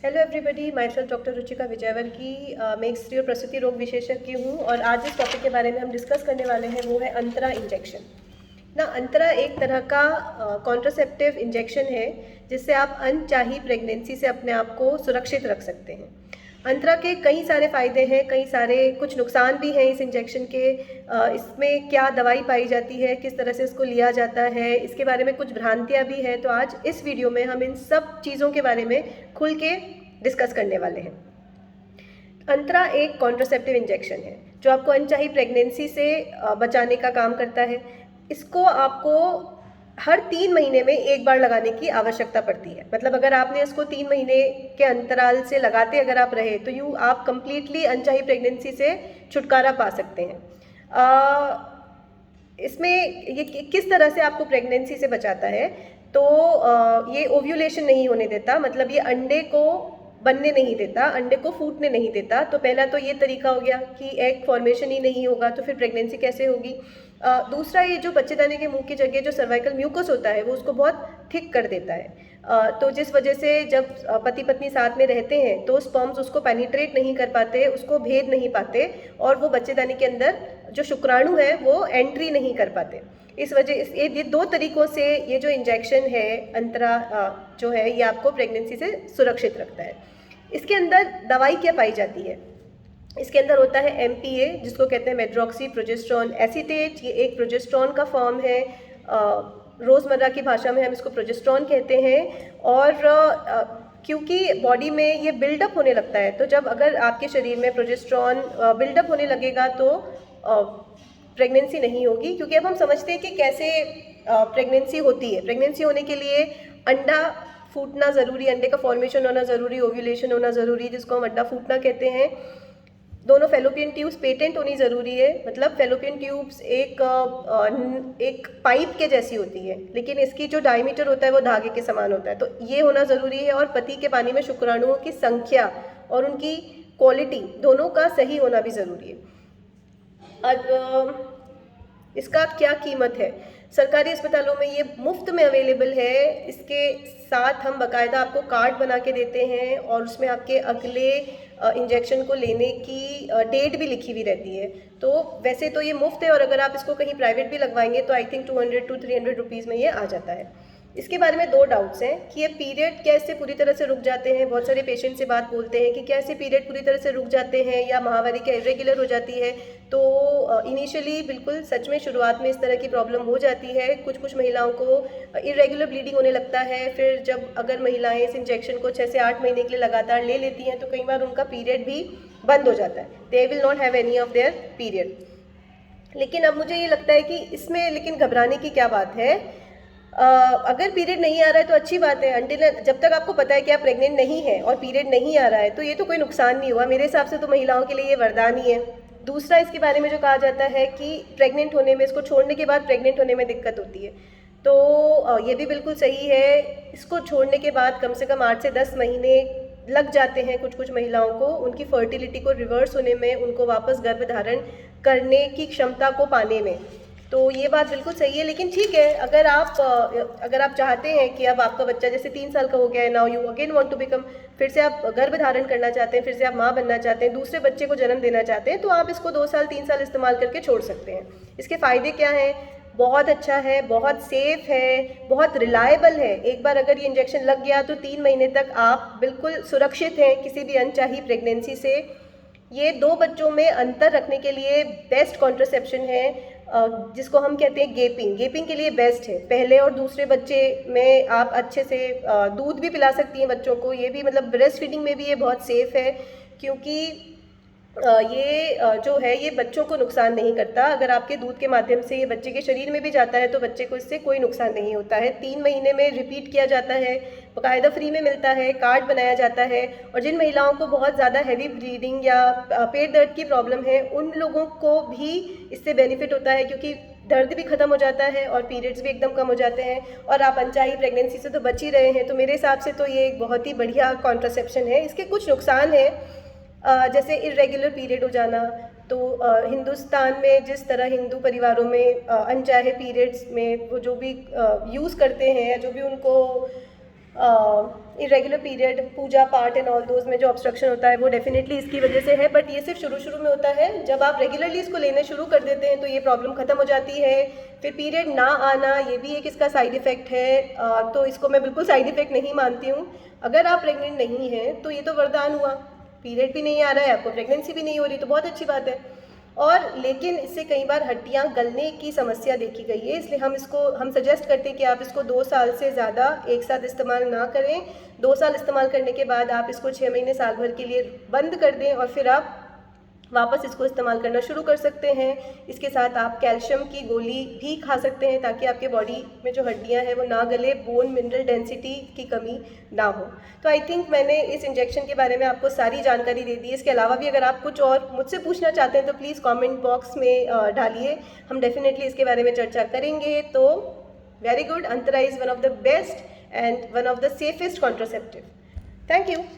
Hello everybody, my self doctor Ruchika Vijayvargiya. मैं एक स्त्री और प्रसूति रोग विशेषज्ञ हूँ और आज जिस टॉपिक के बारे में हम डिस्कस करने वाले हैं वो है अंतरा इंजेक्शन। अंतरा एक तरह का कॉन्ट्रासेप्टिव इंजेक्शन है जिससे आप अनचाही प्रेगनेंसी से अपने आप को सुरक्षित रख सकते हैं। अंतरा के कई सारे फ़ायदे हैं, कई सारे कुछ नुकसान भी हैं इस इंजेक्शन के। इसमें क्या दवाई पाई जाती है, किस तरह से इसको लिया जाता है, इसके बारे में कुछ भ्रांतियाँ भी हैं। तो आज इस वीडियो में हम इन सब चीज़ों के बारे में खुल के डिस्कस करने वाले हैं। अंतरा एक कॉन्ट्रासेप्टिव इंजेक्शन है जो आपको अनचाही प्रेगनेंसी से बचाने का काम करता है। इसको आपको हर 3 महीने में एक बार लगाने की आवश्यकता पड़ती है। मतलब अगर आपने इसको 3 महीने के अंतराल से लगाते अगर आप रहे तो आप कंप्लीटली अनचाही प्रेगनेंसी से छुटकारा पा सकते हैं। इसमें ये किस तरह से आपको प्रेगनेंसी से बचाता है, तो ये ओव्यूलेशन नहीं होने देता, मतलब ये अंडे को बनने नहीं देता, अंडे को फूटने नहीं देता। तो पहला तो ये तरीका हो गया कि एग फॉर्मेशन ही नहीं होगा तो फिर प्रेगनेंसी कैसे होगी। दूसरा, ये जो बच्चेदानी के मुंह की जगह जो सर्वाइकल म्यूकस होता है वो उसको बहुत थिक कर देता है। तो जिस वजह से जब पति पत्नी साथ में रहते हैं तो स्पर्म्स उसको पेनिट्रेट नहीं कर पाते, उसको भेद नहीं पाते और वो बच्चेदानी के अंदर जो शुक्राणु है वो एंट्री नहीं कर पाते। इस वजह ये 2 तरीकों से ये जो इंजेक्शन है अंतरा जो है ये आपको प्रेगनेंसी से सुरक्षित रखता है। इसके अंदर दवाई क्या पाई जाती है? इसके अंदर होता है MPA, जिसको कहते हैं मेड्रोक्सी प्रोजेस्टेरोन एसीटेट। ये एक प्रोजेस्टेरोन का फॉर्म है। रोज़मर्रा की भाषा में हम इसको प्रोजेस्टेरोन कहते हैं। और क्योंकि बॉडी में ये बिल्डअप होने लगता है, तो जब अगर आपके शरीर में प्रोजेस्टेरोन बिल्डअप होने लगेगा तो प्रेगनेंसी नहीं होगी। क्योंकि अब हम समझते हैं कि कैसे प्रेगनेंसी होती है। प्रेगनेंसी होने के लिए अंडा फूटना ज़रूरी, अंडे का फॉर्मेशन होना ज़रूरी, ओव्यूलेशन होना ज़रूरी, जिसको हम अंडा फूटना कहते हैं। दोनों फेलोपियन ट्यूब्स पेटेंट होनी ज़रूरी है। मतलब फेलोपियन ट्यूब्स एक पाइप के जैसी होती है, लेकिन इसकी जो डायमीटर होता है वो धागे के समान होता है। तो ये होना ज़रूरी है। और पति के पानी में शुक्राणुओं की संख्या और उनकी क्वालिटी दोनों का सही होना भी ज़रूरी है। अब इसका क्या कीमत है? सरकारी अस्पतालों में ये मुफ्त में अवेलेबल है। इसके साथ हम बाकायदा आपको कार्ड बना के देते हैं और उसमें आपके अगले इंजेक्शन को लेने की डेट भी लिखी हुई रहती है। तो वैसे तो ये मुफ्त है और अगर आप इसको कहीं प्राइवेट भी लगवाएंगे तो आई थिंक 200 to 300 रुपीज़ में ये आ जाता है। इसके बारे में 2 डाउट्स हैं कि ये पीरियड क्या इससे पूरी तरह से रुक जाते हैं। बहुत सारे पेशेंट से बात बोलते हैं कि क्या इससे पीरियड पूरी तरह से रुक जाते हैं या माहवारी क्या इरेगुलर हो जाती है। तो इनिशियली बिल्कुल सच में शुरुआत में इस तरह की प्रॉब्लम हो जाती है। कुछ महिलाओं को इरेगुलर ब्लीडिंग होने लगता है। फिर जब अगर महिलाएं इस इंजेक्शन को 6 से 8 महीने के लिए लगातार ले लेती हैं तो कई बार उनका पीरियड भी बंद हो जाता है। They will not have any of their period. लेकिन अब मुझे ये लगता है कि इसमें लेकिन घबराने की क्या बात है। अगर पीरियड नहीं आ रहा है तो अच्छी बात है। अंटिल जब तक आपको पता है कि आप प्रेग्नेंट नहीं है और पीरियड नहीं आ रहा है तो ये तो कोई नुकसान नहीं हुआ। मेरे हिसाब से तो महिलाओं के लिए ये वरदान ही है। दूसरा, इसके बारे में जो कहा जाता है कि प्रेग्नेंट होने में, इसको छोड़ने के बाद प्रेग्नेंट होने में दिक्कत होती है, तो ये भी बिल्कुल सही है। इसको छोड़ने के बाद कम से कम 8 से 10 महीने लग जाते हैं कुछ महिलाओं को उनकी फर्टिलिटी को रिवर्स होने में, उनको वापस गर्भ धारण करने की क्षमता को पाने में। तो ये बात बिल्कुल सही है। लेकिन ठीक है, अगर आप चाहते हैं कि अब आपका बच्चा जैसे 3 साल का हो गया है, now you again want to become, फिर से आप गर्भ धारण करना चाहते हैं, फिर से आप माँ बनना चाहते हैं, दूसरे बच्चे को जन्म देना चाहते हैं, तो आप इसको 2 साल 3 साल इस्तेमाल करके छोड़ सकते हैं। इसके फ़ायदे क्या हैं? बहुत अच्छा है, बहुत सेफ है, बहुत रिलायबल है। एक बार अगर ये इंजेक्शन लग गया तो 3 महीने तक आप बिल्कुल सुरक्षित हैं किसी भी अनचाही प्रेगनेंसी से। ये 2 बच्चों में अंतर रखने के लिए बेस्ट कॉन्ट्रासेप्शन है, जिसको हम कहते हैं गेपिंग। गेपिंग के लिए बेस्ट है। पहले और दूसरे बच्चे में आप अच्छे से दूध भी पिला सकती हैं बच्चों को। ये भी मतलब ब्रेस्ट फीडिंग में भी ये बहुत सेफ़ है, क्योंकि ये जो है ये बच्चों को नुकसान नहीं करता। अगर आपके दूध के माध्यम से ये बच्चे के शरीर में भी जाता है तो बच्चे को इससे कोई नुकसान नहीं होता है। 3 महीने में रिपीट किया जाता है, बाकायदा फ्री में मिलता है, कार्ड बनाया जाता है। और जिन महिलाओं को बहुत ज़्यादा हैवी ब्लीडिंग या पेट दर्द की प्रॉब्लम है उन लोगों को भी इससे बेनिफिट होता है, क्योंकि दर्द भी खत्म हो जाता है और पीरियड्स भी एकदम कम हो जाते हैं और आप अनचाही प्रेगनेंसी से तो बच ही रहे हैं। तो मेरे हिसाब से तो ये एक बहुत ही बढ़िया कॉन्ट्रासेप्शन है। इसके कुछ नुकसान हैं, जैसे इरेगुलर पीरियड हो जाना। तो हिंदुस्तान में जिस तरह हिंदू परिवारों में अनचाहे पीरियड्स में वो जो भी यूज़ करते हैं, जो भी उनको इरेगुलर पीरियड, पूजा पाठ एंड ऑल दोज में जो ऑब्स्ट्रक्शन होता है वो डेफिनेटली इसकी वजह से है, बट ये सिर्फ शुरू में होता है। जब आप रेगुलरली इसको लेने शुरू कर देते हैं तो ये प्रॉब्लम ख़त्म हो जाती है। फिर पीरियड ना आना, ये भी एक इसका साइड इफ़ेक्ट है, तो इसको मैं बिल्कुल साइड इफ़ेक्ट नहीं मानती हूँ। अगर आप प्रेग्नेंट नहीं हैं तो ये तो वरदान हुआ, पीरियड भी नहीं आ रहा है, आपको प्रेगनेंसी भी नहीं हो रही, तो बहुत अच्छी बात है। और लेकिन इससे कई बार हड्डियां गलने की समस्या देखी गई है, इसलिए हम सजेस्ट करते हैं कि आप इसको 2 साल से ज़्यादा एक साथ इस्तेमाल ना करें। 2 साल इस्तेमाल करने के बाद आप इसको 6 महीने साल भर के लिए बंद कर दें और फिर आप वापस इसको इस्तेमाल करना शुरू कर सकते हैं। इसके साथ आप कैल्शियम की गोली भी खा सकते हैं ताकि आपके बॉडी में जो हड्डियां हैं वो ना गले, बोन मिनरल डेंसिटी की कमी ना हो। तो आई थिंक मैंने इस इंजेक्शन के बारे में आपको सारी जानकारी दे दी है। इसके अलावा भी अगर आप कुछ और मुझसे पूछना चाहते हैं तो प्लीज़ कमेंट बॉक्स में डालिए, हम डेफिनेटली इसके बारे में चर्चा करेंगे। तो very good, Antara is one of the best and one of the safest contraceptive. Thank you.